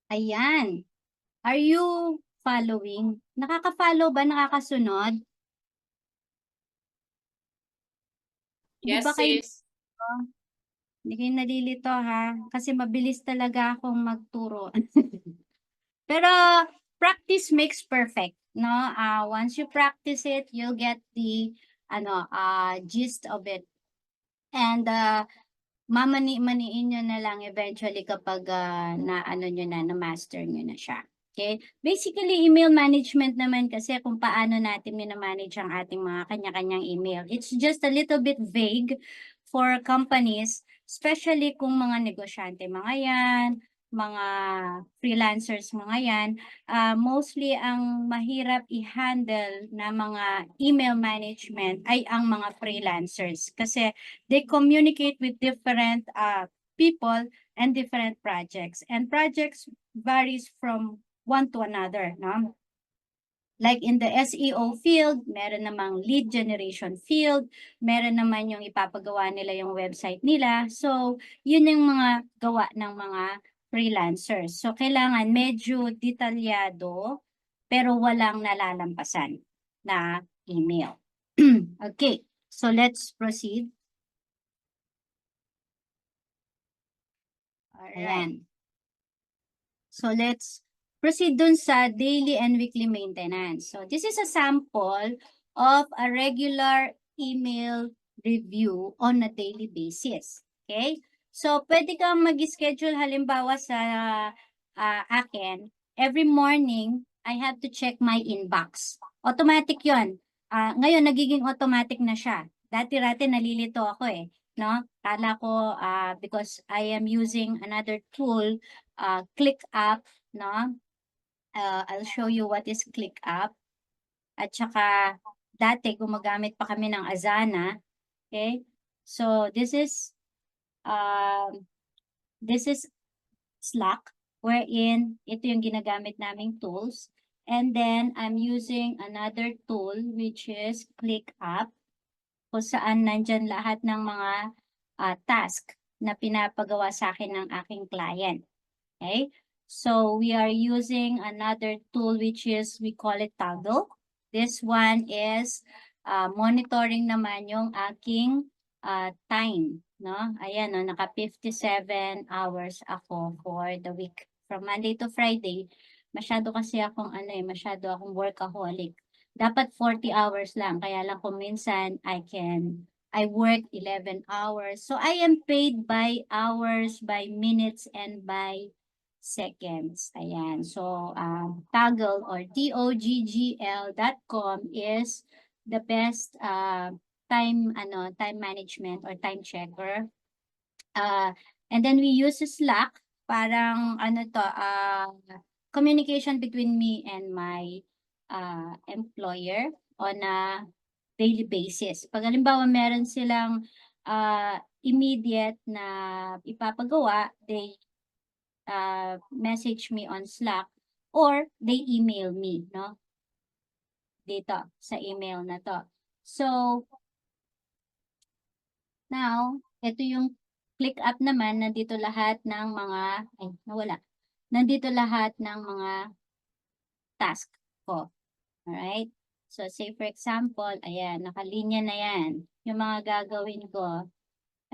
Ayan. Are you following? Nakaka-follow ba? Nakakasunod? Hindi ba Yes, kayo sis. nalilito? Hindi kayo nalilito ha? Kasi mabilis talaga akong magturo. Pero practice makes perfect, no? Once you practice it, you'll get the gist of it. And mamani-maniin nyo na lang eventually kapag na-master nyo na siya. Okay? Basically, email management naman kasi kung paano natin minamanage ang ating mga kanya-kanyang email. It's just a little bit vague for companies, especially kung mga negosyante mga yan, mga freelancers mga yan. Mostly ang mahirap i-handle na mga email management ay ang mga freelancers kasi they communicate with different people and different projects. And projects varies from one to another, no? Like in the SEO field, meron namang lead generation field, meron naman yung ipapagawa nila yung website nila. So, yun yung mga gawa ng mga freelancers. So, kailangan medyo detalyado, pero walang nalalampasan na email. Okay, so let's proceed. Alright. Ayan. So let's proceed dun sa daily and weekly maintenance. So this is a sample of a regular email review on a daily basis. Okay? So pwede kang mag-schedule halimbawa sa akin, every morning, I have to check my inbox. Automatic yon. Ngayon, nagiging automatic na siya. Dati-rati nalilito ako eh. No? Kala ko, because I am using another tool, ClickUp, no? I'll show you what is ClickUp. At saka, dati gumagamit pa kami ng Asana. Okay? So, this is Slack, wherein ito yung ginagamit naming tools. And then, I'm using another tool, which is ClickUp, kung saan nandyan lahat ng mga task na pinapagawa sa akin ng aking client. Okay? So, we are using another tool which is, we call it Toggle. This one is monitoring naman yung aking time. No? Ayan, no, naka 57 hours ako for the week. From Monday to Friday, masyado kasi akong masyado akong workaholic. Dapat 40 hours lang. Kaya lang kung minsan I work 11 hours. So I am paid by hours, by minutes, and by seconds. Ayan. So, Toggle or TOGGL.com is the best time management or time checker. And then we use Slack, parang communication between me and my employer on a daily basis. Pag halimbawa meron silang immediate na ipapagawa, they message me on Slack or they email me, no? Dito sa email na to. So, now, ito yung ClickUp naman, nandito lahat ng mga, nawala. Nandito lahat ng mga task ko. Alright? So, say for example, ayan, nakalinya na yan. Yung mga gagawin ko,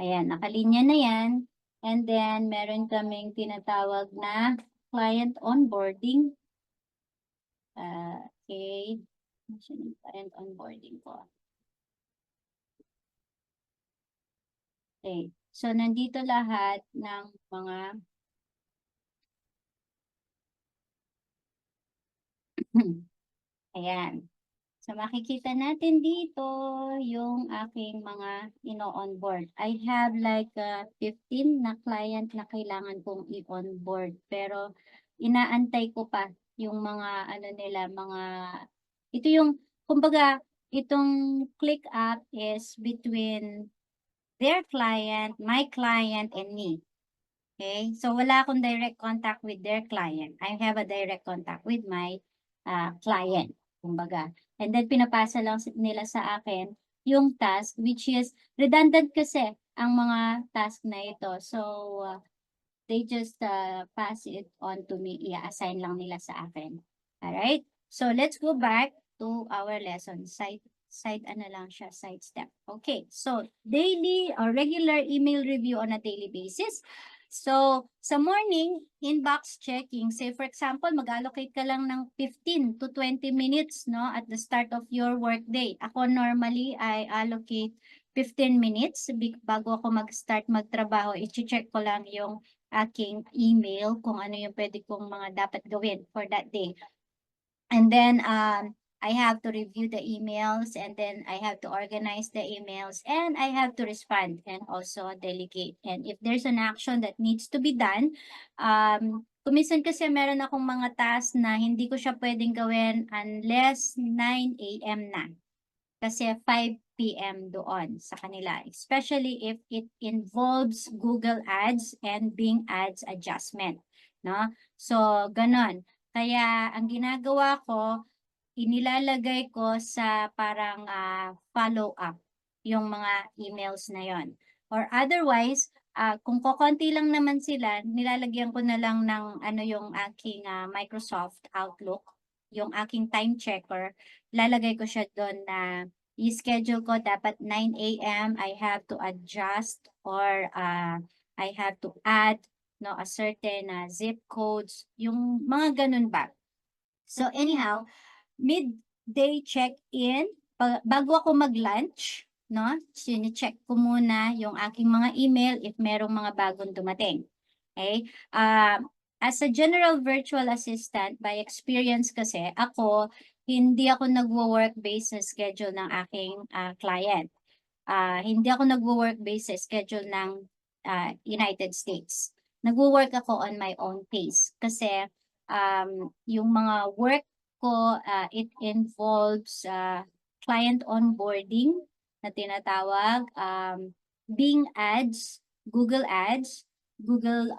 ayan, nakalinya na yan. And then, meron kaming tinatawag na client onboarding. Okay. Nasaan yung client onboarding ko? Okay. So, nandito lahat ng mga ayan. So, makikita natin dito yung aking mga ino-onboard. I have like 15 na client na kailangan kong i-onboard. Pero, inaantay ko pa yung mga ito yung, kumbaga, itong ClickUp is between their client, my client, and me. Okay? So, wala akong direct contact with their client. I have a direct contact with my client, kumbaga. And then, pinapasa lang nila sa akin yung task, which is redundant kasi ang mga task na ito. So, they just pass it on to me. I-assign lang nila sa akin. Alright? So, let's go back to our lesson. Side ano lang siya, side step. Okay, so daily or regular email review on a daily basis. So, sa morning, inbox checking. Say, for example, mag-allocate ka lang ng 15 to 20 minutes no, at the start of your workday. Ako normally, I allocate 15 minutes bago ako mag-start magtrabaho. I-check ko lang yung aking email kung ano yung pwede kong mga dapat gawin for that day. And then, I have to review the emails, and then I have to organize the emails, and I have to respond and also delegate. And if there's an action that needs to be done, kuminsan kasi meron akong mga tasks na hindi ko siya pwedeng gawin unless 9 a.m. na. Kasi 5 p.m. doon sa kanila. Especially if it involves Google Ads and Bing Ads adjustment. No? So, ganon. Kaya, ang ginagawa ko, inilalagay ko sa parang follow-up yung mga emails na yon. Or otherwise, kung kokonti lang naman sila, nilalagyan ko na lang ng ano yung aking Microsoft Outlook, yung aking time checker, lalagay ko siya doon na i-schedule ko dapat 9 a.m. I have to adjust or I have to add no a certain zip codes, yung mga ganun ba. So anyhow, midday check-in, bago ako mag-lunch, no? Sine-check ko muna yung aking mga email if merong mga bagong dumating. Okay? As a general virtual assistant, by experience kasi, hindi ako nagwo-work based sa schedule ng aking client. Hindi ako nagwo-work based sa schedule ng United States. Nagwo-work ako on my own pace kasi yung mga work ko, it involves client onboarding na tinatawag, Bing Ads, Google Ads, Google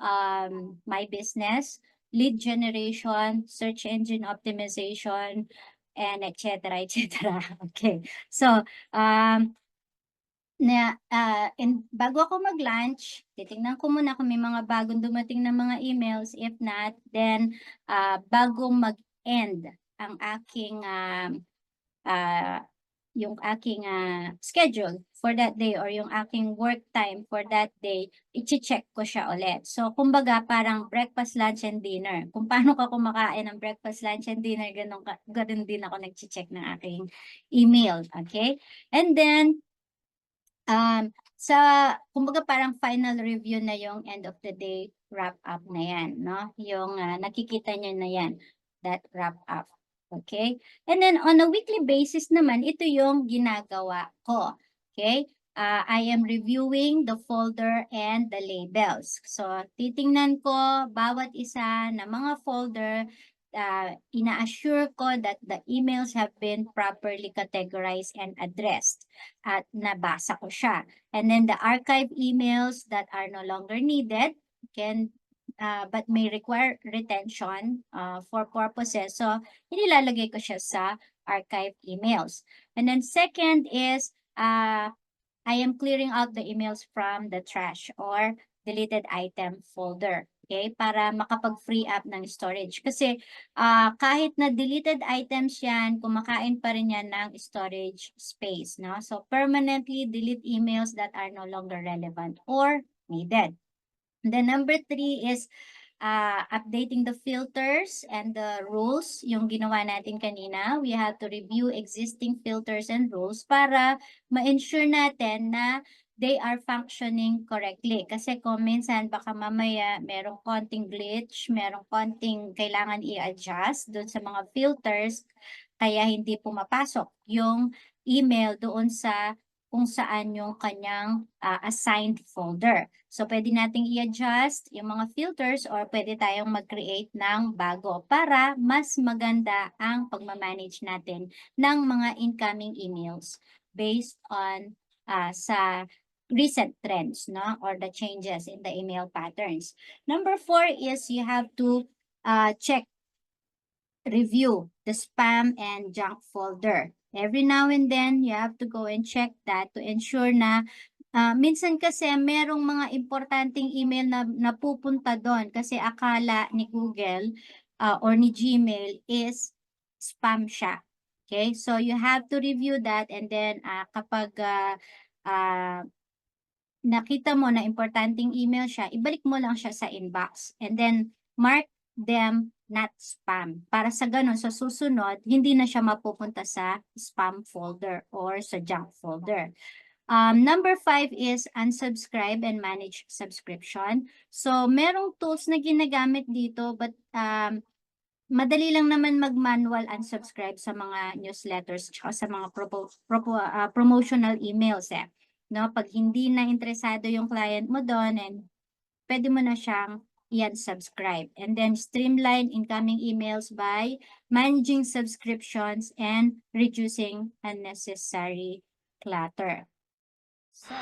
My Business, lead generation, search engine optimization, and etc. etc. Okay. So, bago ako mag-lunch, titingnan ko muna kung may mga bagong dumating na mga emails. If not, then bago mag-end ang aking yung aking schedule for that day or yung aking work time for that day, i-check ko siya ulit. So, kumbaga, parang breakfast, lunch, and dinner. Kung paano ka kumakain ng breakfast, lunch, and dinner, ganun din ako nag-check ng aking email. Okay? And then, kumbaga parang final review na yung end of the day wrap up na yan, no? Yung nakikita nyo na yan, that wrap up. Okay? And then on a weekly basis naman, ito yung ginagawa ko. Okay? I am reviewing the folder and the labels. So, titingnan ko bawat isa na mga folder, ina-assure ko that the emails have been properly categorized and addressed at nabasa ko siya. And then the archive emails that are no longer needed but may require retention for purposes. So, inilalagay ko siya sa archive emails. And then second is, I am clearing out the emails from the trash or deleted item folder. Okay? Para makapag-free up ng storage. Kasi kahit na deleted items yan, kumakain pa rin yan ng storage space. No? So, permanently delete emails that are no longer relevant or needed. Then number 3 is updating the filters and the rules. Yung ginawa natin kanina, we have to review existing filters and rules para ma-ensure natin na they are functioning correctly. Kasi kung minsan baka mamaya merong konting glitch, merong konting kailangan i-adjust doon sa mga filters, kaya hindi pumapasok yung email doon sa kung saan yung kanyang assigned folder. So, pwede nating i-adjust yung mga filters or pwede tayong mag-create ng bago para mas maganda ang pagmamanage natin ng mga incoming emails based on sa recent trends, no? Or the changes in the email patterns. Number 4 is you have to review the spam and junk folder. Every now and then, you have to go and check that to ensure na Minsan kasi merong mga importanteng email na napupunta dun kasi akala ni Google, or ni Gmail is spam siya. Okay, so you have to review that and then, kapag, ah, nakita mo na importanteng email siya, ibalik mo lang siya sa inbox and then mark them not spam. Para sa gano'n sa susunod, hindi na siya mapupunta sa spam folder or sa junk folder. Number 5 is unsubscribe and manage subscription. So, merong tools na ginagamit dito but madali lang naman mag-manual unsubscribe sa mga newsletters tsaka sa mga promotional emails eh. No, pag hindi na interesado yung client mo doon and pwede mo na siyang i-unsubscribe. And then streamline incoming emails by managing subscriptions and reducing unnecessary clutter. So,